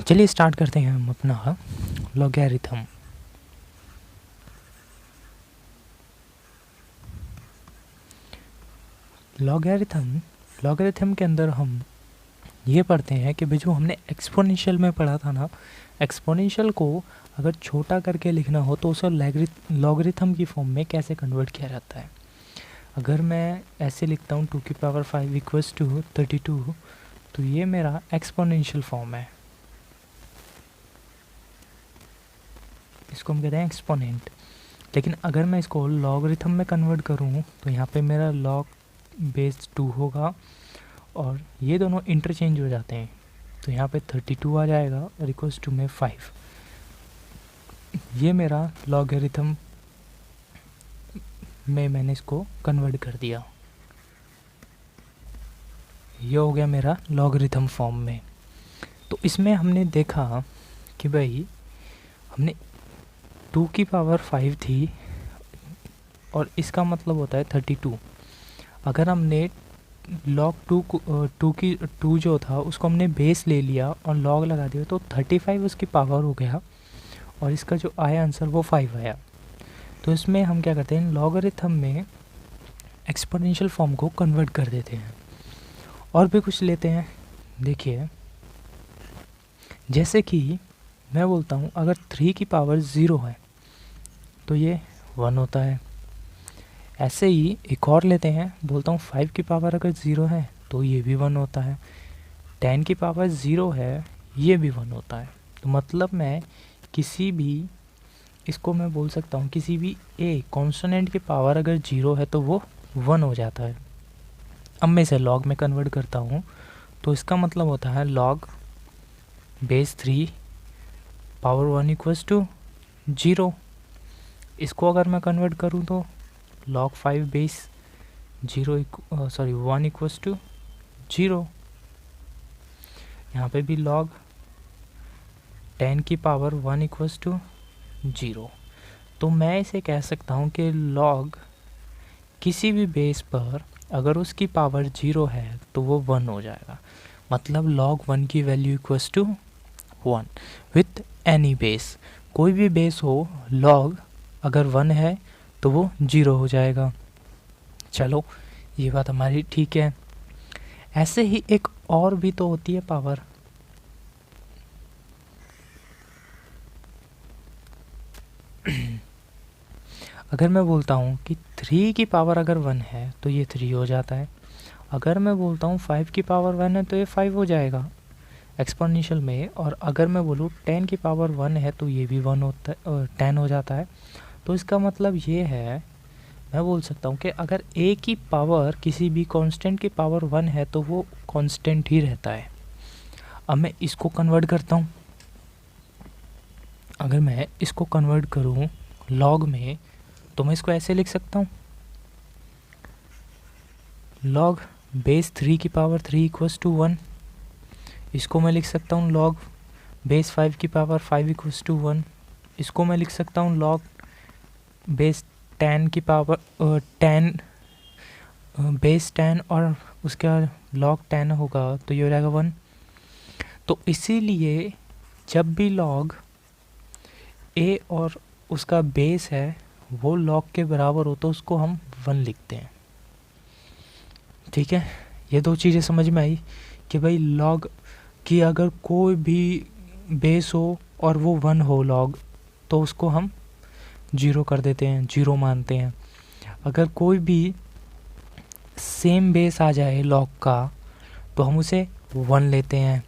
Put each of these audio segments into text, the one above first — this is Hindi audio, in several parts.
चलिए स्टार्ट करते हैं हम अपना लॉगरिथम। लॉगरिथम के अंदर हम ये पढ़ते हैं कि भाई जो हमने एक्सपोनेंशियल में पढ़ा था ना, एक्सपोनेंशियल को अगर छोटा करके लिखना हो तो उसे लॉगरिथम की फॉर्म में कैसे कन्वर्ट किया जाता है। अगर मैं ऐसे लिखता हूँ 2 की पावर 5 इक्वल्स टू 32, तो ये मेरा एक्सपोनेंशियल फॉर्म है, इसको हम कहते हैं एक्सपोनेंट। लेकिन अगर मैं इसको लॉगरिथम में कन्वर्ट करूँ तो यहाँ पे मेरा लॉग बेस 2 होगा और ये दोनों इंटरचेंज हो जाते हैं, तो यहाँ पे 32 आ जाएगा और इक्वल्स टू में 5। ये मेरा लॉगरिथम में मैंने इसको कन्वर्ट कर दिया, ये हो गया मेरा लॉगरिथम फॉर्म में। तो इसमें हमने देखा कि भाई हमने 2 की पावर 5 थी और इसका मतलब होता है 32। अगर हमने लॉग 2 जो था उसको हमने बेस ले लिया और लॉग लगा दिया तो 35 उसकी पावर हो गया और इसका जो आया आंसर वो 5 आया। तो इसमें हम क्या करते हैं, लॉगरिथम में एक्सपोनेंशियल फॉर्म को कन्वर्ट कर देते हैं। और भी कुछ लेते हैं, देखिए जैसे कि मैं बोलता हूँ अगर 3 की पावर 0 है तो ये 1 होता है। ऐसे ही एक और लेते हैं, बोलता हूँ 5 की पावर अगर 0 है तो ये भी 1 होता है। 10 की पावर 0 है, ये भी 1 होता है। तो मतलब मैं किसी भी, इसको मैं बोल सकता हूँ किसी भी ए कॉन्सोनेंट की पावर अगर 0 है तो वो 1 हो जाता है। अब मैं इसे लॉग में कन्वर्ट करता हूँ तो इसका मतलब होता है log base 3 power 1 equals to 0। इसको अगर मैं कन्वर्ट करूँ तो log 5 बेस 1 इक्वल्स टू 0। यहाँ पे भी log 10 की पावर 1 इक्वल्स टू 0। तो मैं इसे कह सकता हूँ कि log किसी भी बेस पर अगर उसकी पावर 0 है तो वो 1 हो जाएगा। मतलब log 1 की value equals to 1 with any base. कोई भी बेस हो, log अगर 1 है तो वो 0 हो जाएगा। चलो ये बात हमारी ठीक है। ऐसे ही एक और भी तो होती है पावर, अगर मैं बोलता हूँ कि 3 की पावर अगर 1 है तो ये 3 हो जाता है। अगर मैं बोलता हूँ 5 की पावर 1 है तो ये 5 हो जाएगा एक्सपोनेंशियल में। और अगर मैं बोलूँ 10 की पावर 1 है तो ये भी 1 होता है, 10 हो जाता है। तो इसका मतलब ये है, मैं बोल सकता हूँ कि अगर a की पावर किसी भी कांस्टेंट की पावर 1 है तो वो कांस्टेंट ही रहता है। अब मैं इसको कन्वर्ट करता हूँ, अगर मैं इसको कन्वर्ट करूँ लॉग में तो मैं इसको ऐसे लिख सकता हूँ, लॉग बेस 3 की पावर 3 इक्वल्स टू 1। इसको मैं लिख सकता हूँ लॉग बेस 5 की पावर 5 इक्वल्स टू 1। इसको मैं लिख सकता हूँ लॉग बेस 10 की पावर 10 बेस 10 और उसका लॉग 10 होगा तो ये हो जाएगा 1। तो इसीलिए जब भी लॉग ए और उसका बेस है वो लॉग के बराबर हो तो उसको हम 1 लिखते हैं। ठीक है, ये दो चीज़ें समझ में आई कि भाई लॉग की अगर कोई भी बेस हो और वो 1 हो लॉग तो उसको हम 0 कर देते हैं, 0 मानते हैं। अगर कोई भी सेम बेस आ जाए लॉग का तो हम उसे 1 लेते हैं।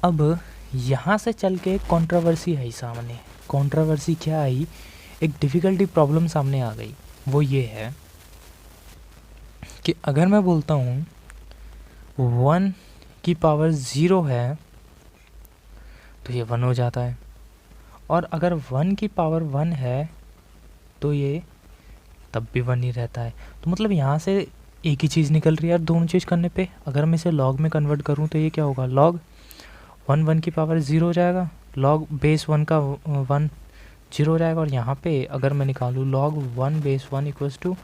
अब यहाँ से चल के कंट्रोवर्सी आई सामने। कंट्रोवर्सी क्या आई, एक डिफ़िकल्टी प्रॉब्लम सामने आ गई। वो ये है कि अगर मैं बोलता हूँ 1 की पावर 0 है तो ये 1 हो जाता है, और अगर 1 की पावर 1 है तो ये तब भी 1 ही रहता है। तो मतलब यहाँ से एक ही चीज़ निकल रही है यार दोनों चीज़ करने पे। अगर मैं इसे लॉग में कन्वर्ट करूँ तो ये क्या होगा, लॉग 1 की पावर 0 हो जाएगा, लॉग बेस 1 का 1 0 हो जाएगा, और यहाँ पे अगर मैं निकालूँ लॉग 1 बेस 1 इक्वल्स टू,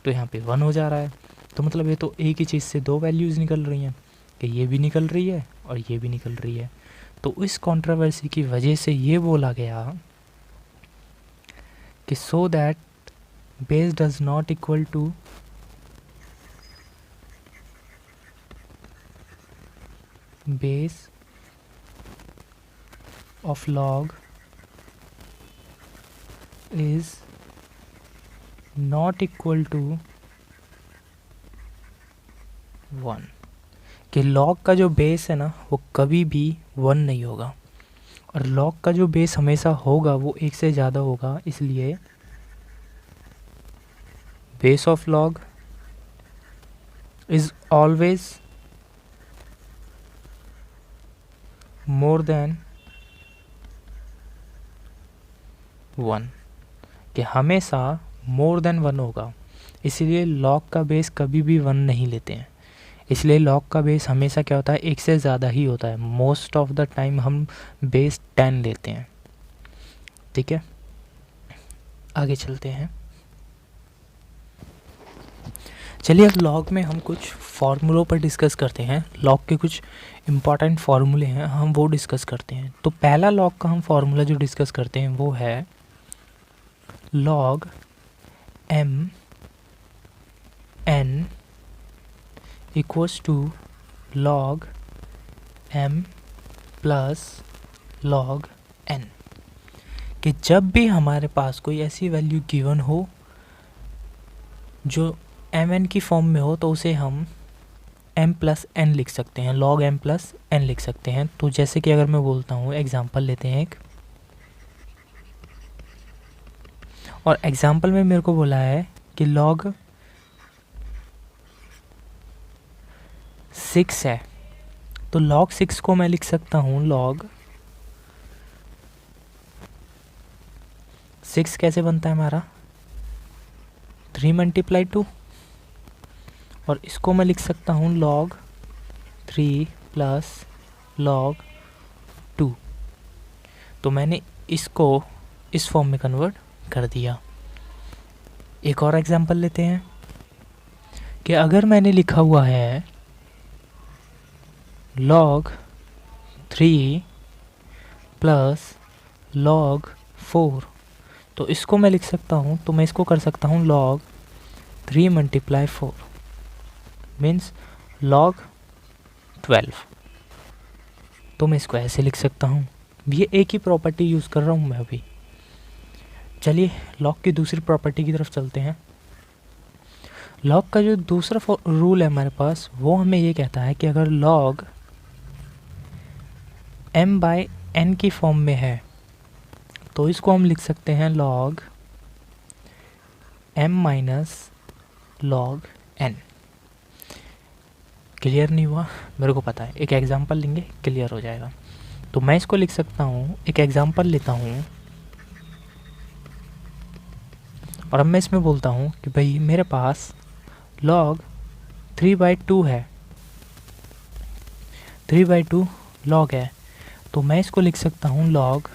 तो यहाँ पे 1 हो जा रहा है। तो मतलब ये तो एक ही चीज़ से दो वैल्यूज़ निकल रही हैं। कि ये भी निकल रही है और ये भी निकल रही है। तो इस कंट्रोवर्सी की वजह से ये बोला गया कि so that base does not equal to base of log is not equal to 1, कि लॉग का जो बेस है ना वो कभी भी 1 नहीं होगा, और लॉग का जो बेस हमेशा होगा वो 1 से ज़्यादा होगा। इसलिए base of log is always more than 1, कि हमेशा मोर देन 1 होगा। इसलिए लॉग का बेस कभी भी 1 नहीं लेते हैं। इसलिए लॉग का बेस हमेशा क्या होता है, 1 से ज़्यादा ही होता है। मोस्ट ऑफ द टाइम हम बेस 10 लेते हैं। ठीक है, आगे चलते हैं। चलिए अब लॉग में हम कुछ फार्मूलों पर डिस्कस करते हैं। लॉग के कुछ इम्पॉर्टेंट फार्मूले हैं, हम वो डिस्कस करते हैं। तो पहला लॉग का हम फार्मूला जो डिस्कस करते हैं वो है log M N equals to log M plus log N, कि जब भी हमारे पास कोई ऐसी वैल्यू गिवन हो जो एम एन की फॉर्म में हो तो उसे हम एम प्लस एन लिख सकते हैं, लॉग एम प्लस एन लिख सकते हैं। तो जैसे कि अगर मैं बोलता हूँ, एग्जांपल लेते हैं एक, और एग्जांपल में मेरे को बोला है कि लॉग 6 है, तो लॉग 6 को मैं लिख सकता हूँ लॉग 6 कैसे बनता है हमारा 3 मल्टीप्लाई 2, और इसको मैं लिख सकता हूँ लॉग 3 प्लस लॉग 2। तो मैंने इसको इस फॉर्म में कन्वर्ट कर दिया। एक और एग्जांपल लेते हैं कि अगर मैंने लिखा हुआ है log 3 प्लस log 4, तो इसको मैं लिख सकता हूँ, तो मैं इसको कर सकता हूँ log 3 मल्टीप्लाई 4 मीन्स log 12। तो मैं इसको ऐसे लिख सकता हूँ। ये एक ही प्रॉपर्टी यूज़ कर रहा हूँ मैं अभी। चलिए log की दूसरी प्रॉपर्टी की तरफ चलते हैं। log का जो दूसरा रूल है हमारे पास, वो हमें ये कहता है कि अगर log m/n की फॉर्म में है तो इसको हम लिख सकते हैं log m minus log n। Clear नहीं हुआ? मेरे को पता है, एक एग्जांपल लेंगे क्लियर हो जाएगा। तो मैं इसको लिख सकता हूँ, एक एग्जांपल लेता हूँ, और अब मैं इसमें बोलता हूँ कि भाई मेरे पास log 3/2 है, 3/2 log है, तो मैं इसको लिख सकता हूँ log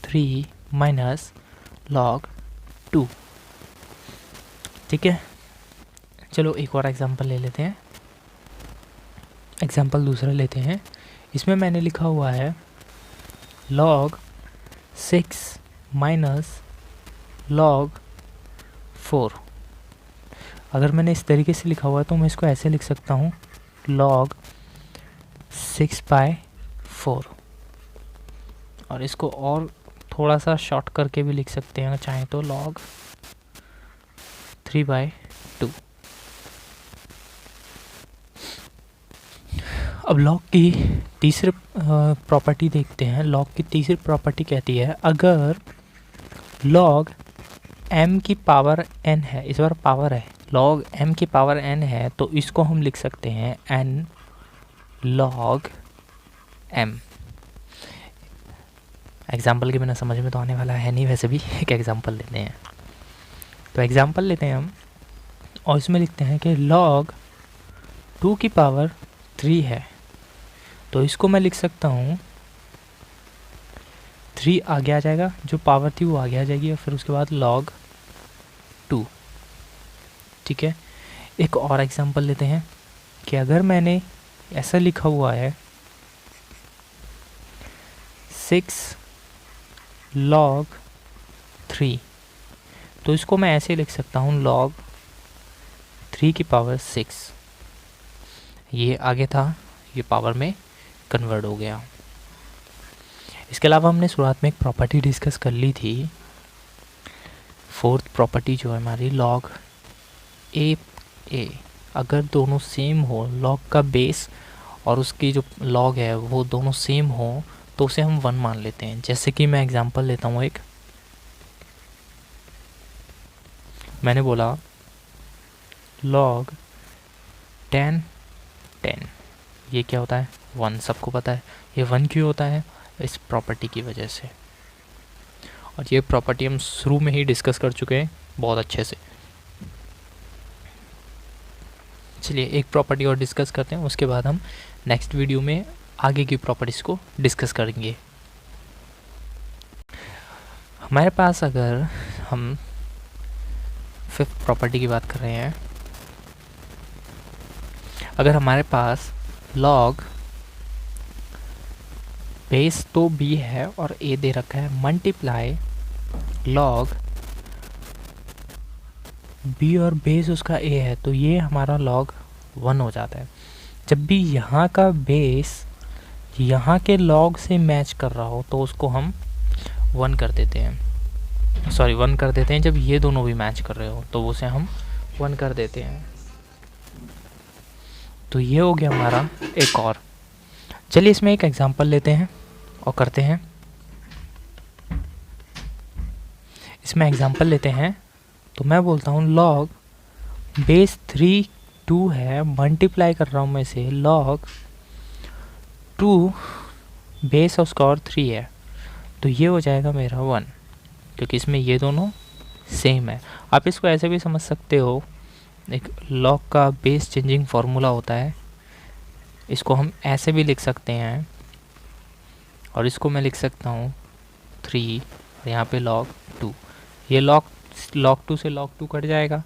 3 माइनस log 2। ठीक है, चलो एक और एग्जांपल ले लेते हैं। एग्जांपल दूसरा लेते हैं। इसमें मैंने लिखा हुआ है log 6 माइनस log 4। अगर मैंने इस तरीके से लिखा हुआ है तो मैं इसको ऐसे लिख सकता हूँ log 6/4, और इसको और थोड़ा सा शॉर्ट करके भी लिख सकते हैं चाहे तो log 3/2। अब log की तीसरी प्रॉपर्टी देखते हैं। log की तीसरी प्रॉपर्टी कहती है अगर log m की पावर n है, इस बार पावर है, log m की पावर n है, तो इसको हम लिख सकते हैं n log m। एग्जाम्पल के बिना समझ में तो आने वाला है नहीं, वैसे भी एक एग्जाम्पल लेते हैं। तो एग्जाम्पल लेते हैं हम, और इसमें लिखते हैं कि log 2 की पावर 3 है, तो इसको मैं लिख सकता हूँ 3 आगे आ जाएगा, जो पावर थी वो आगे आ जाएगी, और फिर उसके बाद log 2। ठीक है, एक और एग्जांपल लेते हैं कि अगर मैंने ऐसा लिखा हुआ है 6 log 3, तो इसको मैं ऐसे लिख सकता हूँ log 3 की पावर 6। ये आगे था, ये पावर में कन्वर्ट हो गया। इसके अलावा हमने शुरुआत में एक प्रॉपर्टी डिस्कस कर ली थी, फोर्थ प्रॉपर्टी जो है हमारी log ए, अगर दोनों सेम हो, log का बेस और उसकी जो log है वो दोनों सेम हो तो उसे हम 1 मान लेते हैं। जैसे कि मैं एग्जांपल लेता हूँ एक, मैंने बोला log 10, ये क्या होता है 1, सबको पता है। ये 1 क्यों होता है, इस प्रॉपर्टी की वजह से, और ये प्रॉपर्टी हम शुरू में ही डिस्कस कर चुके हैं बहुत अच्छे से। चलिए एक प्रॉपर्टी और डिस्कस करते हैं, उसके बाद हम नेक्स्ट वीडियो में आगे की प्रॉपर्टीज़ को डिस्कस करेंगे। हमारे पास अगर हम फिफ्थ प्रॉपर्टी की बात कर रहे हैं, अगर हमारे पास log बेस तो b है और a दे रखा है, मल्टीप्लाई log b और बेस उसका a है, तो ये हमारा log 1 हो जाता है। जब भी यहाँ का बेस यहाँ के log से मैच कर रहा हो तो उसको हम 1 कर देते हैं, सॉरी 1 कर देते हैं। जब ये दोनों भी मैच कर रहे हो तो उसे हम 1 कर देते हैं। तो ये हो गया हमारा एक और। चलिए इसमें एक एग्जांपल लेते हैं और करते हैं। इसमें एग्जांपल लेते हैं, तो मैं बोलता हूँ log बेस 3 2 है, मल्टीप्लाई कर रहा हूँ मैं इसे log 2 बेस और उसका और 3 है, तो ये हो जाएगा मेरा 1, क्योंकि इसमें ये दोनों सेम है। आप इसको ऐसे भी समझ सकते हो, एक log का बेस चेंजिंग फार्मूला होता है, इसको हम ऐसे भी लिख सकते हैं, और इसको मैं लिख सकता हूँ 3 और यहाँ पे log 2। ये log 2 से log 2 कट जाएगा,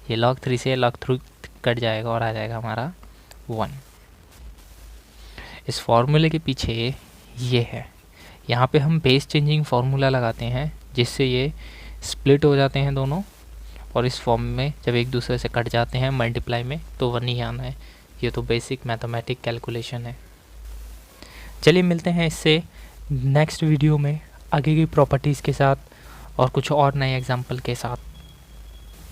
ये log 3 से log 3 कट जाएगा और आ जाएगा हमारा 1। इस फॉर्मूले के पीछे ये है, यहाँ पे हम बेस चेंजिंग फार्मूला लगाते हैं जिससे ये स्प्लिट हो जाते हैं दोनों, और इस फॉर्म में जब एक दूसरे से कट जाते हैं मल्टीप्लाई में तो 1 ही आना है। ये तो बेसिक मैथमेटिक कैलकुलेशन है। चलिए मिलते हैं इससे नेक्स्ट वीडियो में आगे की प्रॉपर्टीज़ के साथ और कुछ और नए एग्जाम्पल के साथ।